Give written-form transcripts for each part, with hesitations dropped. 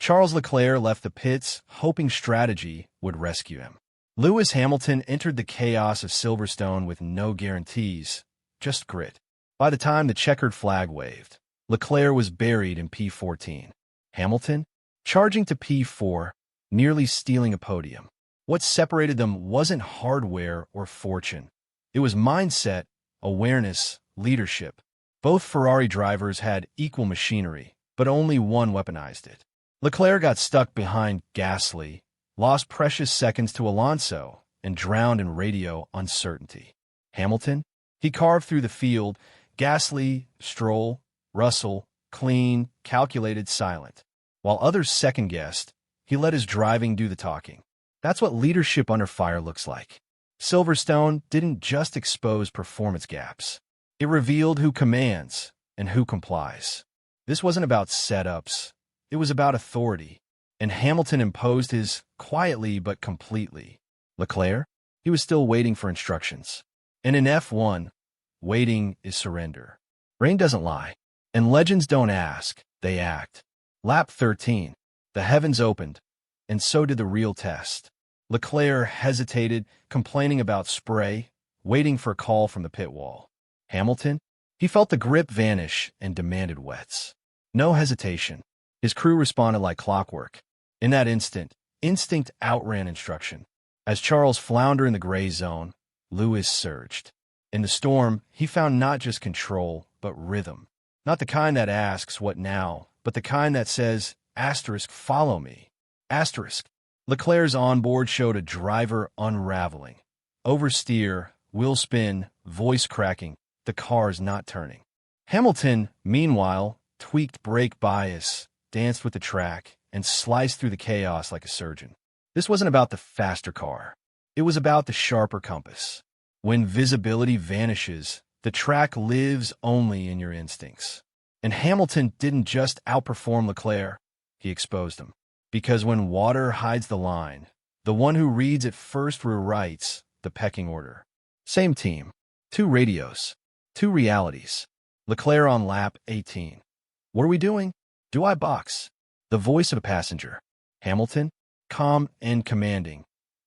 Charles Leclerc left the pits, hoping strategy would rescue him. Lewis Hamilton entered the chaos of Silverstone with no guarantees, just grit. By the time the checkered flag waved, Leclerc was buried in P14. Hamilton, charging to P4, nearly stealing a podium. What separated them wasn't hardware or fortune. It was mindset, awareness, leadership. Both Ferrari drivers had equal machinery, but only one weaponized it. Leclerc got stuck behind Gasly, lost precious seconds to Alonso, and drowned in radio uncertainty. Hamilton, he carved through the field. Gasly, Stroll, Russell, clean, calculated, silent. While others second-guessed, he let his driving do the talking. That's what leadership under fire looks like. Silverstone didn't just expose performance gaps. It revealed who commands and who complies. This wasn't about setups. It was about authority. And Hamilton imposed his quietly but completely. Leclerc? He was still waiting for instructions. And in F1, waiting is surrender. Rain doesn't lie. And legends don't ask, they act. Lap 13. The heavens opened. And so did the real test. Leclerc hesitated, complaining about spray, waiting for a call from the pit wall. Hamilton? He felt the grip vanish and demanded wets. No hesitation. His crew responded like clockwork. In that instant, instinct outran instruction. As Charles floundered in the gray zone, Lewis surged. In the storm, he found not just control, but rhythm. Not the kind that asks, what now, but the kind that says, asterisk, follow me. Asterisk. Leclerc's onboard showed a driver unraveling. Oversteer, wheel spin, voice cracking, the car's not turning. Hamilton, meanwhile, tweaked brake bias, danced with the track, and sliced through the chaos like a surgeon. This wasn't about the faster car. It was about the sharper compass. When visibility vanishes, the track lives only in your instincts. And Hamilton didn't just outperform Leclerc, he exposed him. Because when water hides the line, the one who reads it first rewrites the pecking order. Same team, two radios, two realities. Leclerc on lap 18. What are we doing? Do I box? The voice of a passenger. Hamilton, calm and commanding.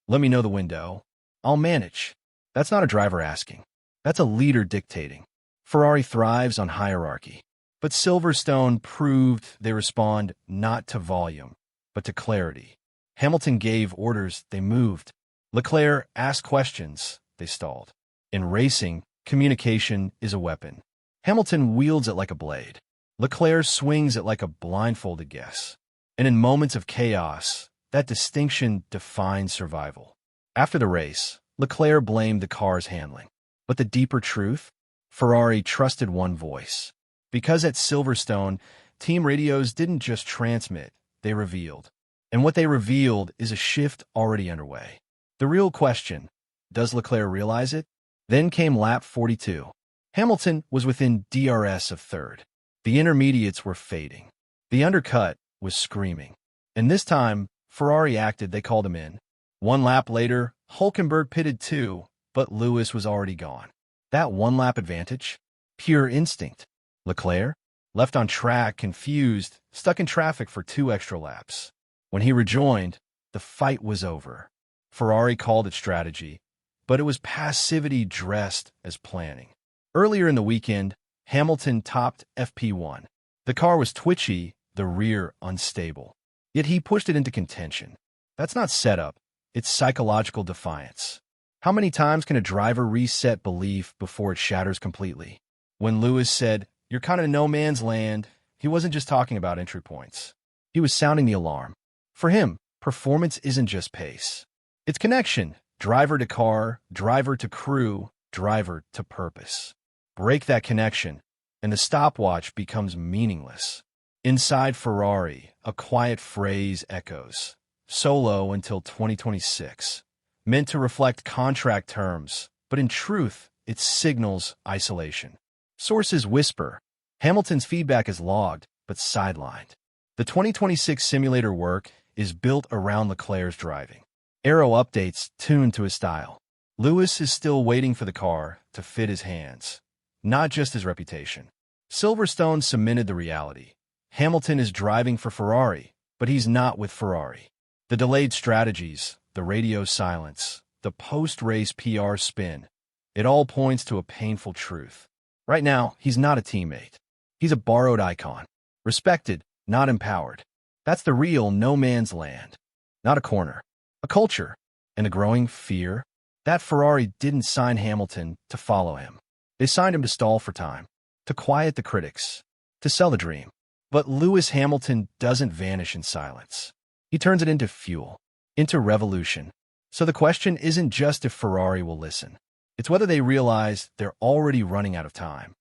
Let me know the window. I'll manage. That's not a driver asking. That's a leader dictating. Ferrari thrives on hierarchy. But Silverstone proved they respond not to volume, but to clarity. Hamilton gave orders, they moved. Leclerc asked questions, they stalled. In racing, communication is a weapon. Hamilton wields it like a blade. Leclerc swings it like a blindfolded guess. And in moments of chaos, that distinction defines survival. After the race, Leclerc blamed the car's handling. But the deeper truth? Ferrari trusted one voice. Because at Silverstone, team radios didn't just transmit, they revealed. And what they revealed is a shift already underway. The real question, does Leclerc realize it? Then came lap 42. Hamilton was within DRS of third. The intermediates were fading. The undercut was screaming. And this time, Ferrari acted, they called him in. One lap later, Hülkenberg pitted too, but Lewis was already gone. That one-lap advantage? Pure instinct. Leclerc? Left on track, confused, stuck in traffic for 2 extra laps. When he rejoined, the fight was over. Ferrari called it strategy, but it was passivity dressed as planning. Earlier in the weekend, Hamilton topped FP1. The car was twitchy, the rear unstable. Yet he pushed it into contention. That's not setup, it's psychological defiance. How many times can a driver reset belief before it shatters completely? When Lewis said, "You're kind of in no man's land," he wasn't just talking about entry points. He was sounding the alarm. For him, performance isn't just pace. It's connection, driver to car, driver to crew, driver to purpose. Break that connection, and the stopwatch becomes meaningless. Inside Ferrari, a quiet phrase echoes. Solo until 2026. Meant to reflect contract terms, but in truth, it signals isolation. Sources whisper. Hamilton's feedback is logged, but sidelined. The 2026 simulator work is built around Leclerc's driving. Aero updates tuned to his style. Lewis is still waiting for the car to fit his hands, not just his reputation. Silverstone cemented the reality. Hamilton is driving for Ferrari, But he's not with Ferrari. The delayed strategies, the radio silence, the post-race PR spin, it all points to a painful truth. Right now, he's not a teammate. He's a borrowed icon. Respected, not empowered. That's the real no man's land. Not a corner. A culture. And a growing fear that Ferrari didn't sign Hamilton to follow him. They signed him to stall for time, to quiet the critics, to sell the dream. But Lewis Hamilton doesn't vanish in silence. He turns it into fuel, into revolution. So the question isn't just if Ferrari will listen. It's whether they realize they're already running out of time.